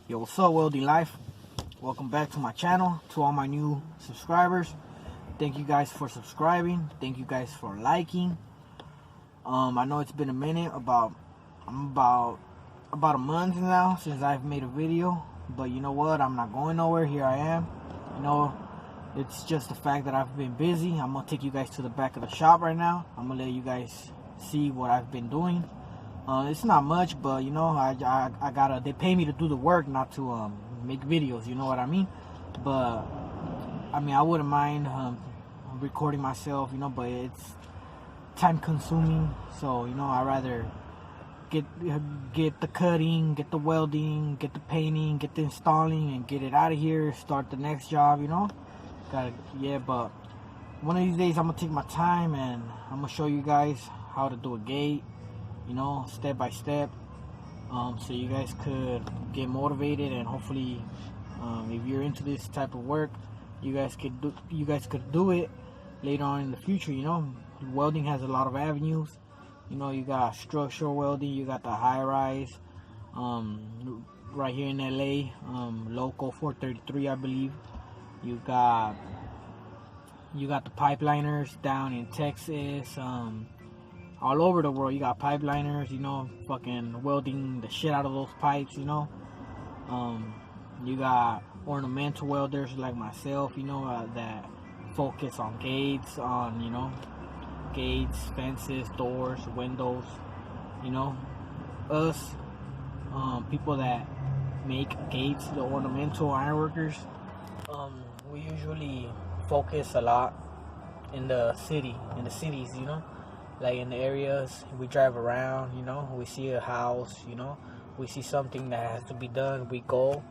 Yo, what's up, welding life? Welcome back to my channel. To all my new subscribers, thank you guys for subscribing. Thank you guys for liking. I know it's been a minute, about a month now since I've made a video, but you know what? I'm not going nowhere. Here I am. You know, it's just the fact that I've been busy. I'm gonna take you guys to the back of the shop right now. I'm gonna let you guys see what I've been doing. It's not much, but you know, I gotta, they pay me to do the work, not to make videos, you know what I mean? But I mean, I wouldn't mind recording myself, you know, but it's time consuming, so you know, I rather get the cutting, get the welding, get the painting, get the installing, and get it out of here, start the next job, you know. But one of these days I'm gonna take my time and I'm gonna show you guys how to do a gate, you know, step by step, so you guys could get motivated, and hopefully if you're into this type of work, you guys could do it later on in the future. You know, welding has a lot of avenues. You know, you got structural welding, you got the high rise, right here in LA, local 433, I believe. You got the pipeliners down in Texas, all over the world. You got pipeliners, you know, fucking welding the shit out of those pipes, you know. You got ornamental welders like myself, you know, that focus on gates, you know, gates, fences, doors, windows, you know. Us, people that make gates, the ornamental ironworkers, we usually focus a lot in the cities, you know. Like in the areas we drive around, you know, we see a house, you know, we see something that has to be done, we go,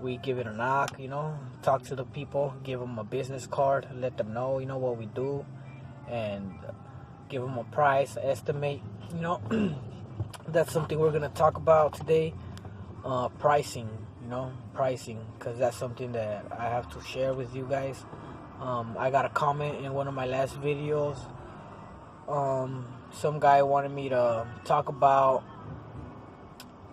we give it a knock, you know, talk to the people, give them a business card, let them know, you know, what we do, and give them a price estimate, you know. That's something we're gonna talk about today. Pricing, you know, because that's something that I have to share with you guys. I got a comment in one of my last videos. Some guy wanted me to talk about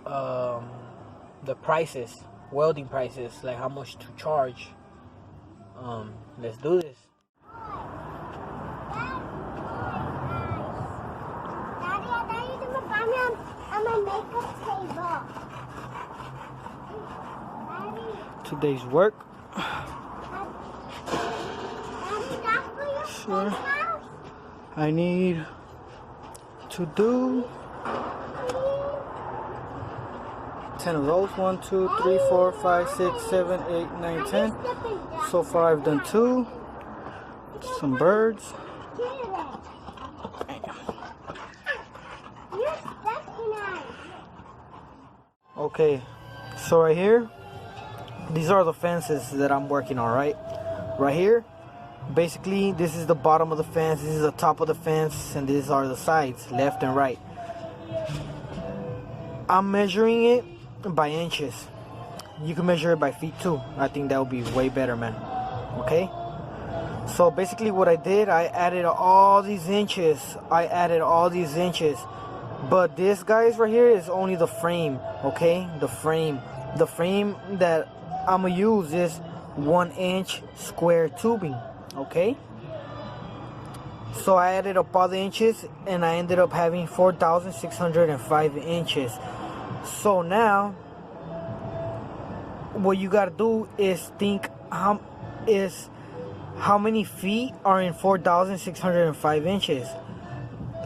the prices, welding prices, like how much to charge. Let's do this. Today's work. Sure. I need to do 10 of those. 1, 2, 3, 4, 5, 6, 7, 8, 9, 10. So far I've done 2. Some birds. Okay, so right here, these are the fences that I'm working on, right here. Basically, this is the bottom of the fence, this is the top of the fence, and these are the sides, left and right. I'm measuring it by inches. You can measure it by feet too. I think that would be way better, man. Okay? So basically what I did, I added all these inches. But this, guys, right here is only the frame, okay? The frame that I'm gonna use is 1-inch square tubing. Okay, so I added up all the inches and I ended up having 4,605 inches. So now what you gotta do is think how many feet are in 4,605 inches.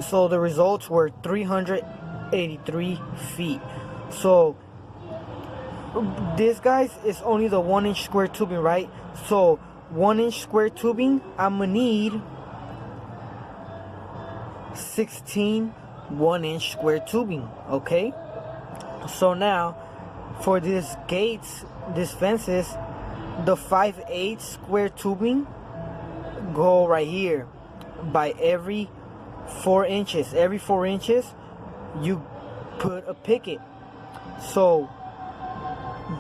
So the results were 383 feet. So this, guys, is only the 1-inch square tubing, right? So 1-inch square tubing, I'm gonna need 16 1-inch square tubing. Okay, so now for these gates, these fences, the 5/8 square tubing go right here by every 4 inches. Every 4 inches you put a picket. So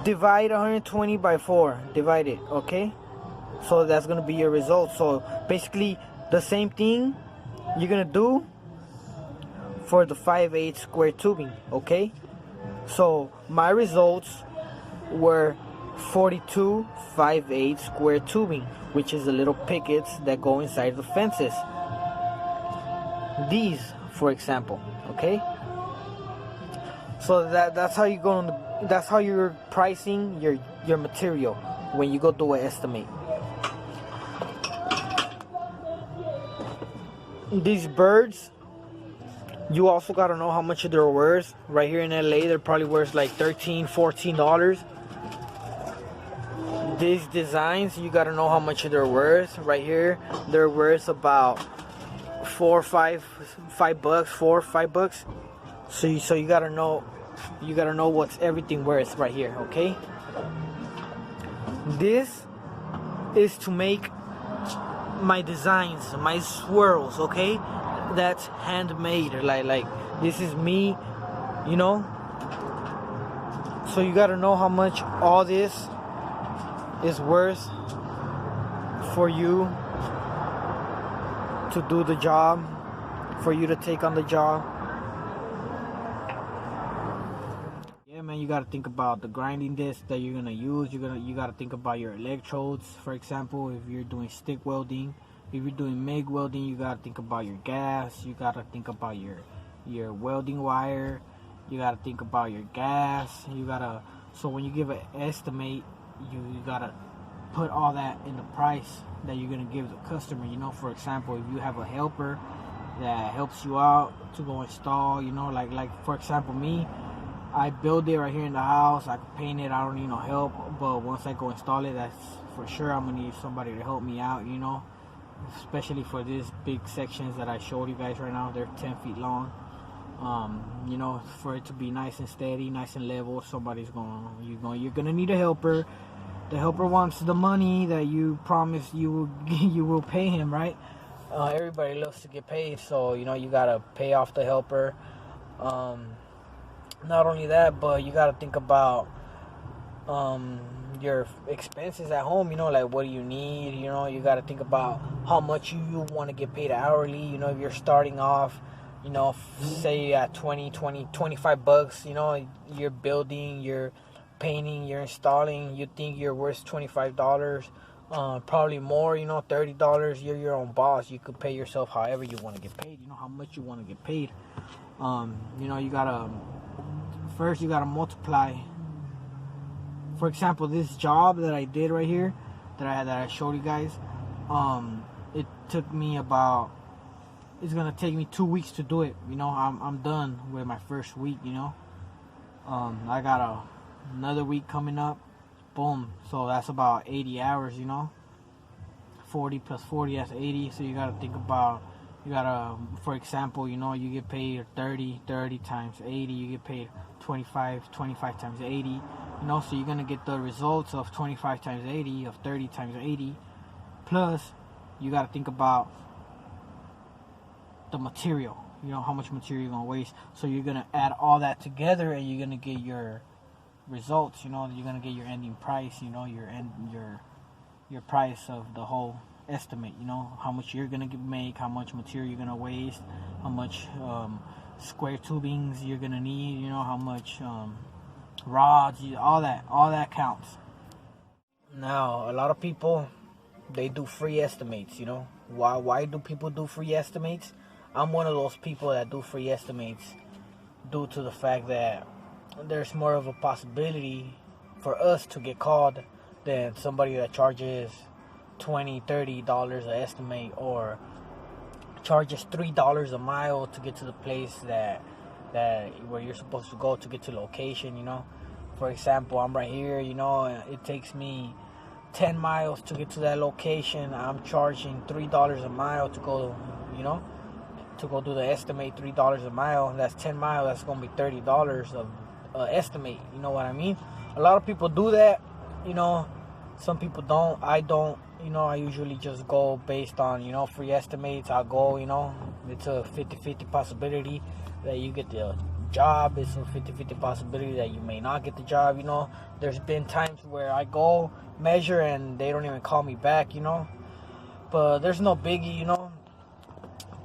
divide 120 by 4, divide it, okay? So that's gonna be your result. So basically the same thing you're gonna do for the 5/8 square tubing, okay? So my results were 42 5/8 square tubing, which is the little pickets that go inside the fences. These, for example, okay? So that's how you go on that's how you're pricing your material when you go do an estimate. These birds, you also got to know how much they're worth. Right here in LA, they're probably worth like $13-14. These designs, you got to know how much they're worth. Right here, they're worth about $5. So you got to know what's everything worth right here, okay? This is to make my designs, my swirls, okay? That's handmade. Like this is me, you know? So you got to know how much all this is worth for you to do the job, for you to take on the job. Yeah, man, you gotta think about the grinding disc that you're gonna use. You gotta think about your electrodes. For example, if you're doing stick welding, if you're doing MIG welding, you gotta think about your gas. You gotta think about your welding wire. You gotta think about your gas. So when you give an estimate, you gotta put all that in the price that you're gonna give the customer. You know, for example, if you have a helper that helps you out to go install, you know, like for example, me, I build it right here in the house. I can paint it. I don't need no help. But once I go install it, that's for sure I'm gonna need somebody to help me out, you know, especially for these big sections that I showed you guys right now. They're 10 feet long. You know, for it to be nice and steady, nice and level, you're gonna need a helper. The helper wants the money that you promised you will pay him, right? Everybody loves to get paid, so you know you gotta pay off the helper. Not only that, but you gotta think about your expenses at home. You know, like what do you need? You know, you gotta think about how much you want to get paid hourly. You know, if you're starting off, you know, say at $25, you know, you're building, you're painting, you're installing, you think you're worth $25, probably more, you know, $30. You're your own boss. You could pay yourself however you want to get paid. You know how much you want to get paid. You know, you gotta multiply. For example, this job that I did right here, that I showed you guys, it took me it's gonna take me 2 weeks to do it. You know, I'm done with my first week. You know, I got another week coming up. Boom. So that's about 80 hours. You know, 40 plus 40, that's 80. So you gotta think about. For example, you know, you get paid 30 times 80. You get paid 25 times 80. You know, so you're gonna get the results of 25 times 80, of 30 times 80. Plus, you gotta think about the material. You know, how much material you're gonna waste. So you're gonna add all that together, and you're gonna get your results. You know, you're gonna get your ending price. You know, your price of the whole estimate. You know, how much you're gonna make, how much material you're gonna waste, how much square tubings you're gonna need. You know, how much rods, all that counts. Now, a lot of people, they do free estimates. You know, why do people do free estimates? I'm one of those people that do free estimates due to the fact that there's more of a possibility for us to get called than somebody that charges $20-30 an estimate, or charges $3 a mile to get to the place that where you're supposed to go to get to location. You know, for example, I'm right here. You know, it takes me 10 miles to get to that location. I'm charging $3 a mile to go. You know, to go do the estimate. $3 a mile. That's 10 miles. That's gonna be $30 of estimate. You know what I mean? A lot of people do that. You know, some people don't. I don't. You know, I usually just go based on, you know, free estimates. I'll go, you know, it's a 50-50 possibility that you get the job. It's a 50-50 possibility that you may not get the job. You know, there's been times where I go measure and they don't even call me back, you know. But there's no biggie, you know.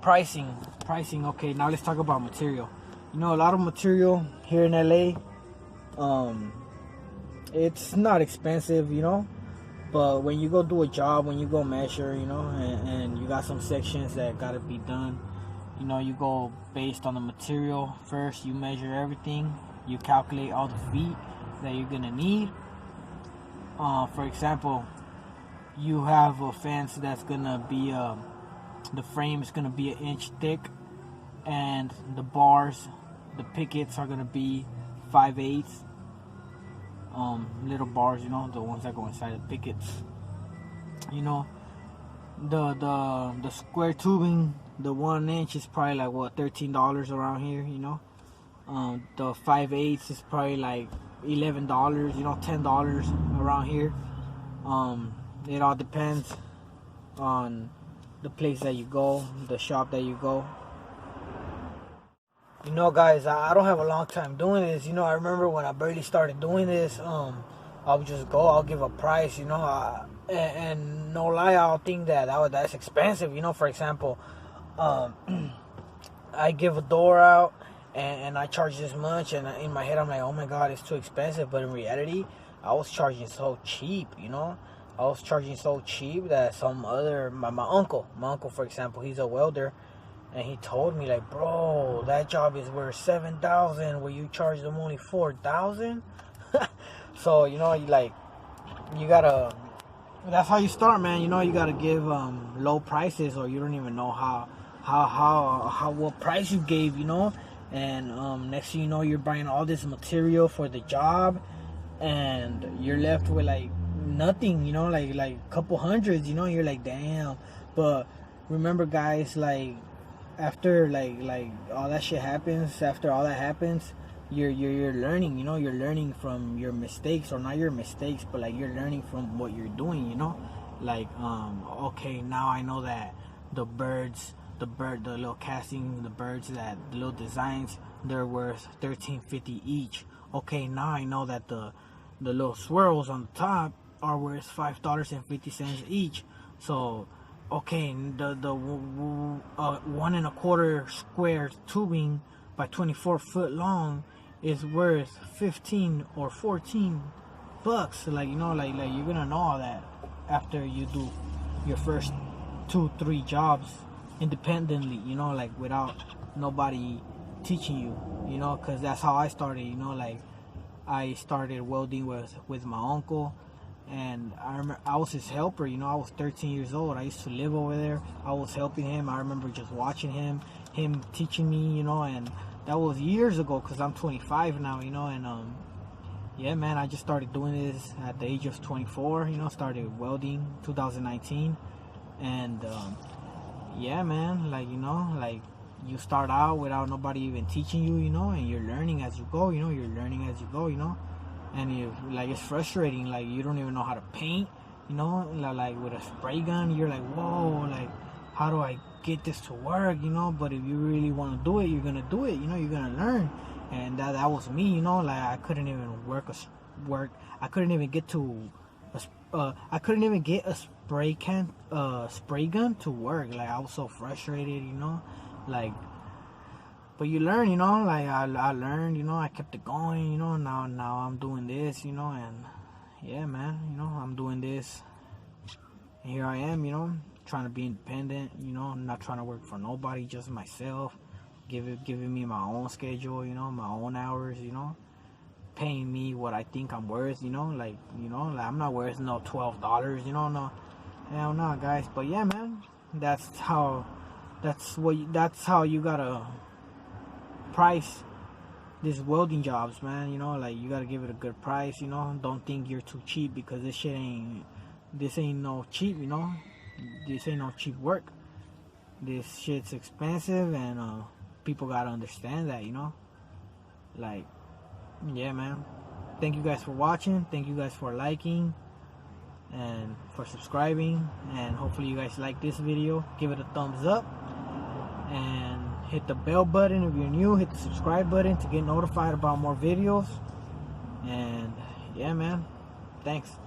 Pricing. Okay, now let's talk about material. You know, a lot of material here in LA, it's not expensive, you know. But when you go do a job, when you go measure, you know, and you got some sections that gotta be done, you know, you go based on the material first. You measure everything. You calculate all the feet that you're gonna need. For example, you have a fence that's gonna be the frame is gonna be 1 inch thick, and the bars, the pickets are gonna be 5/8 little bars, you know, the ones that go inside the pickets. You know, the square tubing, the 1 inch is probably like what, $13 around here, you know. The 5/8 is probably like $11, you know, $10 around here. It all depends on the place that you go, the shop that you go. You know, guys, I don't have a long time doing this. You know, I remember when I barely started doing this, I'll just go, I'll give a price, you know, and no lie, I'll think that's expensive. You know, for example, I give a door out and I charge this much, and in my head I'm like, oh my god, it's too expensive. But in reality, I was charging so cheap, you know. I was charging so cheap that some other, my uncle, for example, he's a welder. And he told me, like, bro, that job is worth $7,000 where you charge them only $4,000. So, you know, you gotta, that's how you start, man. You know, you gotta give low prices, or you don't even know what price you gave, you know. And next thing you know, you're buying all this material for the job, and you're left with like nothing, you know, like a couple hundreds, you know. You're like, damn. But remember, guys, like, after like all that shit happens, after all that happens, you're learning, you know. You're learning from your mistakes, or not your mistakes, but like you're learning from what you're doing, you know. Like, okay, now I know that the little casting, the birds, that the little designs, they're worth $13.50 each. Okay, now I know that the little swirls on the top are worth $5.50 each. So okay, the 1 1/4 square tubing by 24 foot long is worth 15 or 14 bucks. Like, you know, like you're gonna know all that after you do your first 2-3 jobs independently, you know, like without nobody teaching you, you know. Because that's how I started, you know. Like, I started welding with my uncle. And I remember I was his helper, you know. I was 13 years old. I used to live over there. I was helping him. I remember just watching him teaching me, you know. And that was years ago, because I'm 25 now, you know. And yeah, man, I just started doing this at the age of 24, you know. Started welding 2019. And yeah, man, like, you know, like, you start out without nobody even teaching you, you know. And you're learning as you go, you know. You're learning as you go, you know. And it's frustrating, like, you don't even know how to paint, you know. Like with a spray gun, you're like, whoa, like, how do I get this to work, you know. But if you really want to do it, you're gonna do it, you know. You're gonna learn. And that was me, you know. Like, I couldn't even I couldn't even get a spray gun to work. Like, I was so frustrated, you know. Like, but you learn, you know. Like, I learned, you know. I kept it going, you know. Now I'm doing this, you know. And yeah, man, you know, I'm doing this. And here I am, you know, trying to be independent, you know. I'm not trying to work for nobody, just myself. Giving me my own schedule, you know, my own hours, you know. Paying me what I think I'm worth, you know. Like, you know, like, I'm not worth no $12, you know. No, hell no, guys. But yeah, man, that's how you gotta price these welding jobs, man. You know, like, you gotta give it a good price, you know. Don't think you're too cheap, because this ain't no cheap, you know. This ain't no cheap work. This shit's expensive, and people gotta understand that, you know. Like, yeah, man. Thank you guys for watching. Thank you guys for liking and for subscribing, and hopefully you guys like this video. Give it a thumbs up, and hit the bell button if you're new. Hit the subscribe button to get notified about more videos. And yeah, man, thanks.